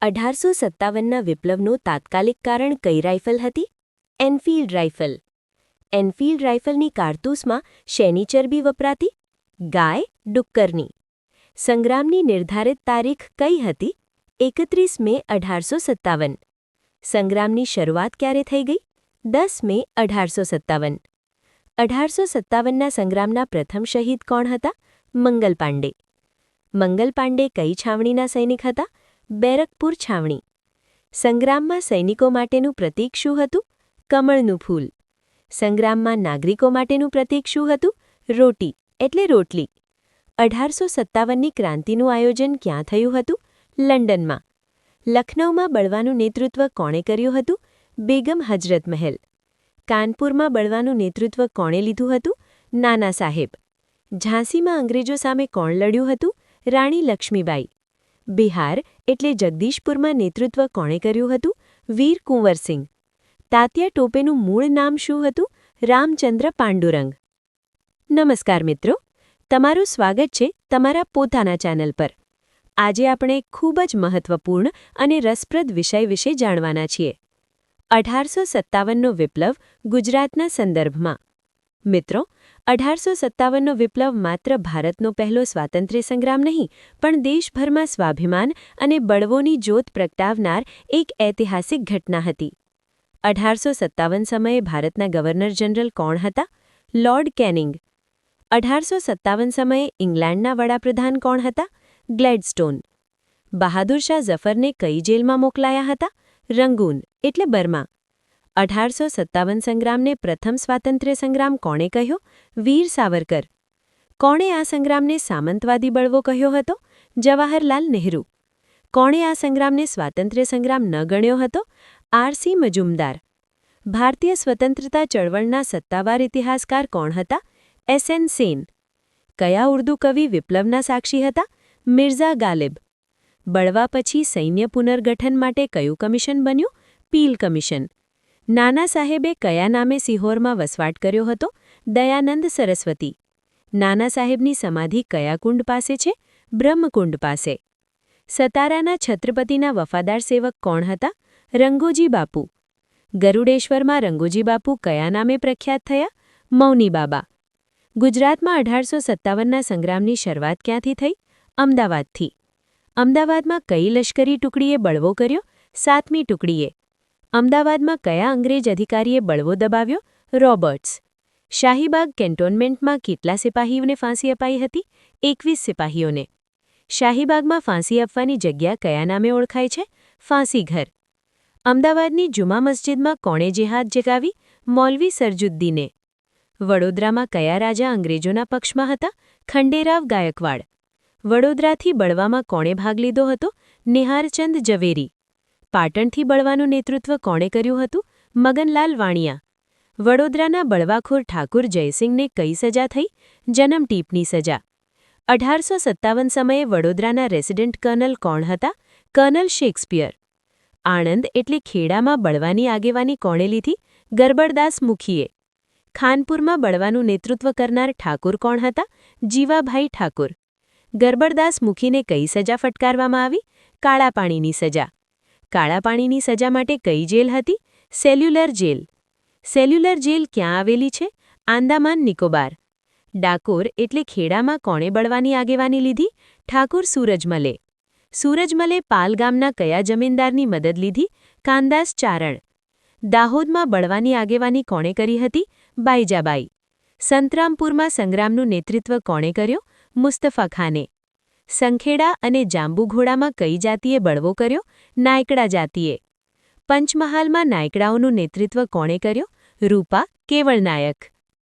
1857ના વિપ્લવનું તાત્કાલિક કારણ કઈ રાઇફલ હતી? Enfield rifle. એનફિલ્ડ રાઇફલની કારતૂસમાં શેની ચરબી વપરાતી? ગાય, ડુક્કરની. સંગ્રામની નિર્ધારિત તારીખ કઈ હતી? 31 મે 1857. સંગ્રામની શરૂઆત ક્યારે થઈ ગઈ? 10 મે 1857. 1857ના સંગ્રામના પ્રથમ શહીદ કોણ હતા? મંગલ પાંડે. મંગલ પાંડે કઈ છાવણીના સૈનિક હતા? બેરકપુર છાવણી. સંગ્રામમાં સૈનિકો માટેનું પ્રતીક શું હતું? કમળનું ફૂલ. સંગ્રામમાં નાગરિકો માટેનું પ્રતીક શું હતું? રોટી એટલે રોટલી. 1857ની ક્રાંતિનું આયોજન ક્યાં થયું હતું? લંડનમાં. લખનૌમાં બળવાનું નેતૃત્વ કોણે કર્યું હતું? બેગમ હજરત મહેલ. કાનપુરમાં બળવાનું નેતૃત્વ કોણે લીધું હતું? નાના સાહેબ. ઝાંસીમાં અંગ્રેજો સામે કોણ લડ્યું હતું? રાણી લક્ષ્મીબાઈ. બિહાર એટલે જગદીશપુરમાં નેતૃત્વ કોણે કર્યું હતું? વીર કુંવરસિંહ. તાત્યા ટોપેનું મૂળ નામ શું હતું? રામચંદ્ર પાંડુરંગ. નમસ્કાર મિત્રો, તમારું સ્વાગત છે તમારા પોતાના ચેનલ પર. આજે આપણે ખૂબ જ મહત્વપૂર્ણ અને રસપ્રદ વિષય વિશે જાણવાના છીએ. 1857નો વિપ્લવ ગુજરાતના સંદર્ભમાં. મિત્રો, 1857નો વિપ્લવ માત્ર ભારતનો પહેલો સ્વાતંત્ર્ય સંગ્રામ નહીં, પણ દેશભરમાં સ્વાભિમાન અને બળવોની જ્યોત પ્રગટાવનાર એક ઐતિહાસિક ઘટના હતી. 1857 સમયે ભારતના ગવર્નર જનરલ કોણ હતા? Lord canning. 1857 સમયે ઇંગ્લેન્ડના વડાપ્રધાન કોણ હતા? ગ્લેડસ્ટોન. બહાદુર શાહ ઝફરને કઈ જેલમાં મોકલાયા હતા? રંગૂન એટલે બર્મા. 1857 સંગ્રામને પ્રથમ સ્વાતંત્ર્ય સંગ્રામ કોણે કહ્યો? વીર સાવરકર. કોણે આ સંગ્રામને સામંતવાદી બળવો કહ્યો હતો? જવાહરલાલ નહેરુ. કોણે આ સંગ્રામને સ્વાતંત્ર્ય સંગ્રામ ન ગણ્યો હતો? આર.સી. મજુમદાર. ભારતીય સ્વતંત્રતા ચળવળના સત્તાવાર ઇતિહાસકાર કોણ હતા? એસ.એન. સેન. કયા ઉર્દૂ કવિ વિપ્લવના સાક્ષી હતા? મિર્ઝા ગાલિબ. બળવા પછી સૈન્ય પુનર્ગઠન માટે કયું કમિશન બન્યું? પીલ કમિશન. નાના સાહેબે કયા નામે સિહોરમાં વસવાટ કર્યો હતો? દયાનંદ સરસ્વતી. નાના સાહેબની સમાધિ કયા કુંડ પાસે છે? બ્રહ્મકુંડ પાસે. સતારાના છત્રપતિના વફાદાર સેવક કોણ હતા? રંગોજી બાપુ. ગરુડેશ્વરમાં રંગોજી બાપુ કયા નામે પ્રખ્યાત થયા? મૌની બાબા. ગુજરાતમાં 1857ના સંગ્રામની શરૂઆત ક્યાંથી થઈ? અમદાવાદથી. અમદાવાદમાં કઈ લશ્કરી ટુકડીએ બળવો કર્યો? 7મી ટુકડીએ. અમદાવાદમાં કયા અંગ્રેજ અધિકારીએ બળવો દબાવ્યો? રોબર્ટ્સ. શાહીબાગ કેન્ટોનમેન્ટમાં કેટલા સિપાહીઓને ફાંસી અપાઈ હતી? 21 સિપાહીઓને. શાહીબાગમાં ફાંસી આપવાની જગ્યા કયા નામે ઓળખાય છે? ફાંસીઘર. અમદાવાદની જુમા મસ્જિદમાં કોણે જેહાદ જગાવી? મૌલવી સરજુદ્દીને. વડોદરામાં કયા રાજા અંગ્રેજોના પક્ષમાં હતા? ખંડેરાવ ગાયકવાડ. વડોદરાથી બળવામાં કોણે ભાગ લીધો હતો? નિહારચંદ ઝવેરી. પાટણથી બળવાનું નેતૃત્વ કોણે કર્યું હતું? મગનલાલ વાણિયા. વડોદરાના બળવાખોર ઠાકુર જયસિંહને કઈ સજા થઈ? જન્મટીપની સજા. 1857 સમયે વડોદરાના રેસિડેન્ટ કર્નલ કોણ હતા? Kernel Shakespeare. આણંદ એટલે ખેડામાં બળવાની આગેવાની કોણે લીધી? ગરબડદાસ મુખીએ. ખાનપુરમાં બળવાનું નેતૃત્વ કરનાર ઠાકુર કોણ હતા? જીવાભાઈ ઠાકુર. ગરબડદાસ મુખીને કઈ સજા ફટકારવામાં આવી? કાળા પાણીની સજા. કાળા પાણીની સજા માટે કઈ જેલ હતી? Cellular jail. સેલ્યુલર જેલ ક્યાં આવેલી છે? આંદામાન નિકોબાર. ડાકોર એટલે ખેડામાં કોણે બળવાની આગેવાની લીધી? ઠાકુર સૂરજમલે. સૂરજમલે પાલ ગામના કયા જમીનદારની મદદ લીધી? કાનદાસ ચારણ. દાહોદમાં બળવાની આગેવાની કોણે કરી હતી? બાઈજાબાઈ. સંતરામપુરમાં સંગ્રામનું નેતૃત્વ કોણે કર્યો? મુસ્તફા ખાને. સંખેડા અને જાંબુઘોડામાં કઈ જાતિએ બળવો કર્યો? નાયકડા જાતિએ. પંચમહાલમાં નાયકડાઓનું નેતૃત્વ કોણે કર્યો? રૂપા કેવળ નાયક.